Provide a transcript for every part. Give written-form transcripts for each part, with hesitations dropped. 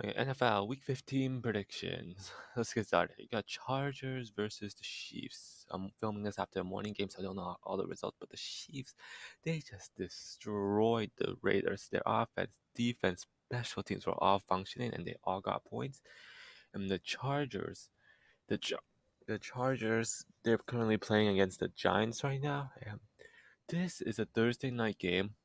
Okay, NFL Week 15 predictions. Let's get started. You got Chargers versus the Chiefs. I'm filming this after a morning game, so I don't know all the results. But the Chiefs, they just destroyed the Raiders. Their offense, defense, special teams were all functioning, and they all got points. And the Ch- the Chargers, they're currently playing against the Giants right now. And this is a Thursday night game.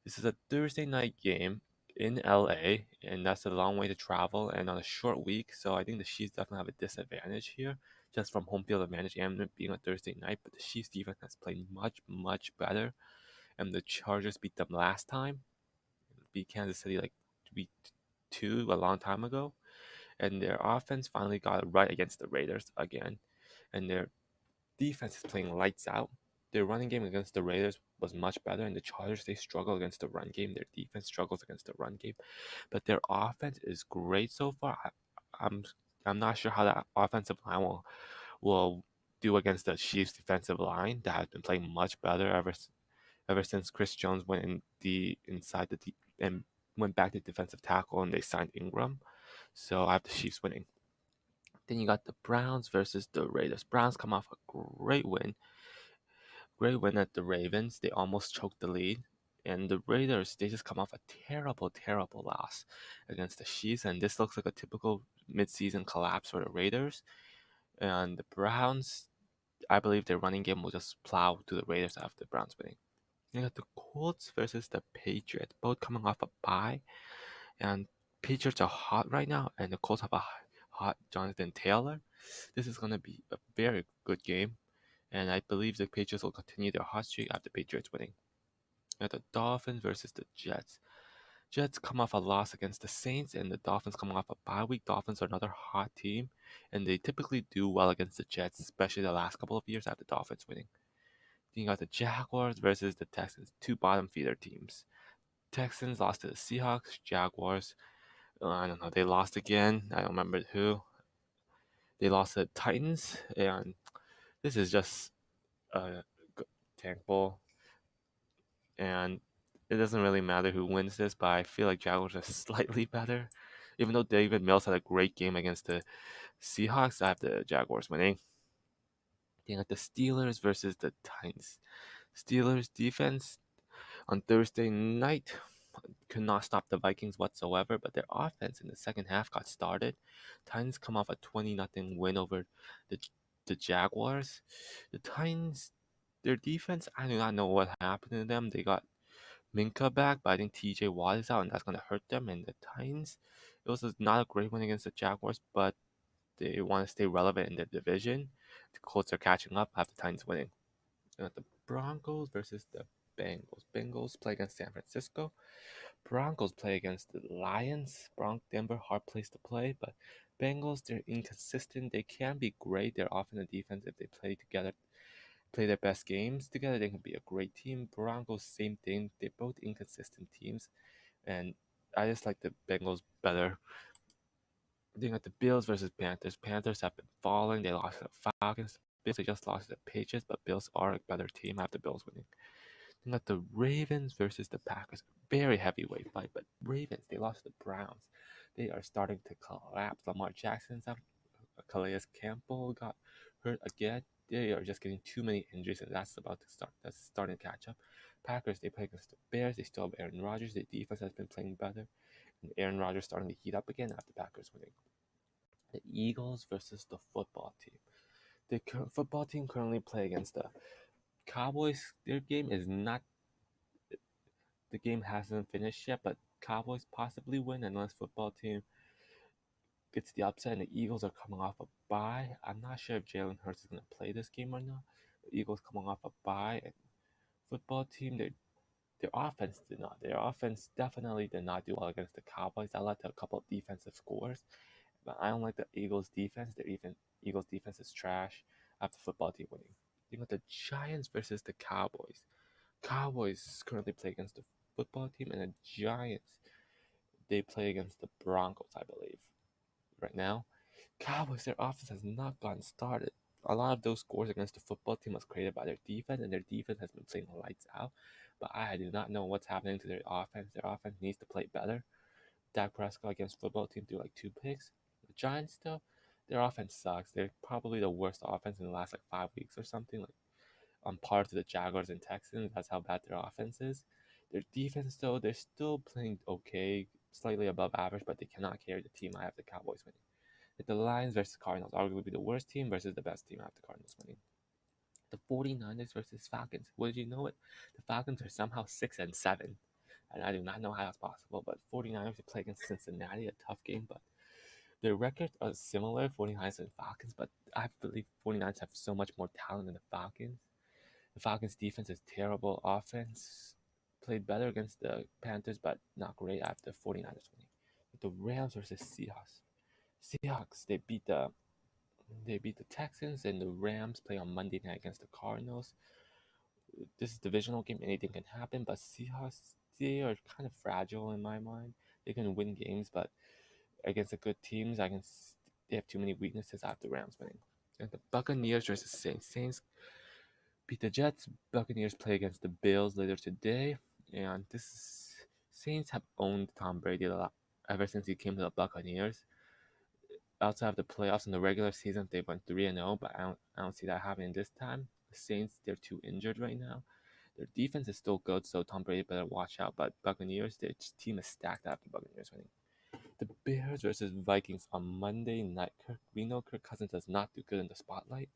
This is a Thursday night game in LA, and that's a long way to travel and on a short week. So I think the Chiefs definitely have a disadvantage here, just from home field advantage and it being a Thursday night. But the Chiefs defense has played much, much better, and the Chargers beat them last time, beat Kansas City like week two a long time ago, and their offense finally got it right against the Raiders again, and their defense is playing lights out. Their running game against the Raiders was much better, and the Chargers they struggle against the run game. Their defense struggles against the run game, but their offense is great so far. I'm I'm not sure how that offensive line will do against the Chiefs' defensive line that has been playing much better ever since Chris Jones went in the inside and went back to defensive tackle and they signed Ingram. So I have the Chiefs winning. Then you got the Browns versus the Raiders. Browns come off a great win at the Ravens. They almost choked the lead. And the Raiders, they just come off a terrible, terrible loss against the Chiefs. And this looks like a typical midseason collapse for the Raiders. And the Browns, I believe their running game will just plow to the Raiders after the Browns winning. You got the Colts versus the Patriots, both coming off a bye. And Patriots are hot right now, and the Colts have a hot Jonathan Taylor. This is going to be a very good game, and I believe the Patriots will continue their hot streak after Patriots winning. Now the Dolphins versus the Jets. Jets come off a loss against the Saints, and the Dolphins come off a bye week. Dolphins are another hot team, and they typically do well against the Jets, especially the last couple of years after the Dolphins winning. Then you got the Jaguars versus the Texans, two bottom feeder teams. Texans lost to the Seahawks. Jaguars, I don't know, they lost again. I don't remember who. They lost to the Titans, and this is just a tank bowl. And it doesn't really matter who wins this, but I feel like Jaguars are slightly better. Even though David Mills had a great game against the Seahawks, I have the Jaguars winning. Then got the Steelers versus the Titans. Steelers defense on Thursday night could not stop the Vikings whatsoever, but their offense in the second half got started. Titans come off a 20-0 win over the the Jaguars. The Titans, their defense, I do not know what happened to them. They got Minka back, but I think TJ Watt is out, and that's going to hurt them. And the Titans, it was not a great win against the Jaguars, but they want to stay relevant in their division. The Colts are catching up after the Titans winning. The Broncos versus the Bengals. Bengals play against San Francisco. Broncos play against the Lions. Denver, hard place to play, but Bengals, they're inconsistent. They can be great. Their offense and defense, if they play together, play their best games together, they can be a great team. Broncos, same thing. They're both inconsistent teams, and I just like the Bengals better. Then got the Bills versus Panthers. Panthers have been falling. They lost to the Falcons. Bills they just lost to the Patriots, but Bills are a better team after Bills winning. Then got the Ravens versus the Packers. Very heavyweight fight, but Ravens they lost to the Browns. They are starting to collapse. Lamar Jackson's out. Calais Campbell got hurt again. They are just getting too many injuries, and that's about to start. That's starting to catch up. Packers they play against the Bears. They still have Aaron Rodgers. Their defense has been playing better, and Aaron Rodgers starting to heat up again after Packers winning. The Eagles versus the football team. The football team currently play against the Cowboys. Their game is not. The game hasn't finished yet, but Cowboys possibly win unless football team gets the upset. And the Eagles are coming off a bye. I'm not sure if Jalen Hurts is going to play this game or not. The Eagles coming off a bye. And football team, their offense did not. Their offense definitely did not do well against the Cowboys. That led to a couple of defensive scores. But I don't like the Eagles' defense. Eagles' defense is trash after football team winning. You got the Giants versus the Cowboys. Cowboys currently play against the football team, and the Giants they play against the Broncos, I believe. Right now, Cowboys their offense has not gotten started. A lot of those scores against the football team was created by their defense, and their defense has been playing lights out. But I do not know what's happening to their offense. Their offense needs to play better. Dak Prescott against football team threw like 2 picks. The Giants, though, their offense sucks. They're probably the worst offense in the last like 5 weeks or something. Like on par to the Jaguars and Texans. That's how bad their offense is. Their defense, though, they're still playing okay, slightly above average, but they cannot carry the team. I have the Cowboys winning. The Lions versus Cardinals, arguably the worst team versus the best team. I have the Cardinals winning. The 49ers versus Falcons. What did you know it? The Falcons are somehow 6-7. And I do not know how that's possible, but 49ers play against Cincinnati, a tough game, but their records are similar, 49ers and Falcons, but I believe 49ers have so much more talent than the Falcons. The Falcons' defense is terrible. Offense played better against the Panthers, but not great after 49ers winning. The Rams versus Seahawks. Seahawks, they beat the Texans, and the Rams play on Monday night against the Cardinals. This is a divisional game, anything can happen, but Seahawks, they are kind of fragile in my mind. They can win games, but against the good teams, they have too many weaknesses after Rams winning. And the Buccaneers versus Saints. Saints beat the Jets. Buccaneers play against the Bills later today, and Saints have owned Tom Brady a lot ever since he came to the Buccaneers. Outside of the playoffs in the regular season, they went 3-0, but I don't see that happening this time. The Saints, they're too injured right now. Their defense is still good, so Tom Brady better watch out. But Buccaneers, their team is stacked after Buccaneers winning. The Bears versus Vikings on Monday night. We know Kirk Cousins does not do good in the spotlight,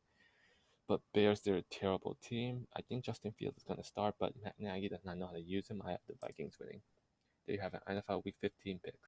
but Bears, they're a terrible team. I think Justin Fields is going to start, but Matt Nagy does not know how to use him. I have the Vikings winning. There you have an NFL Week 15 pick.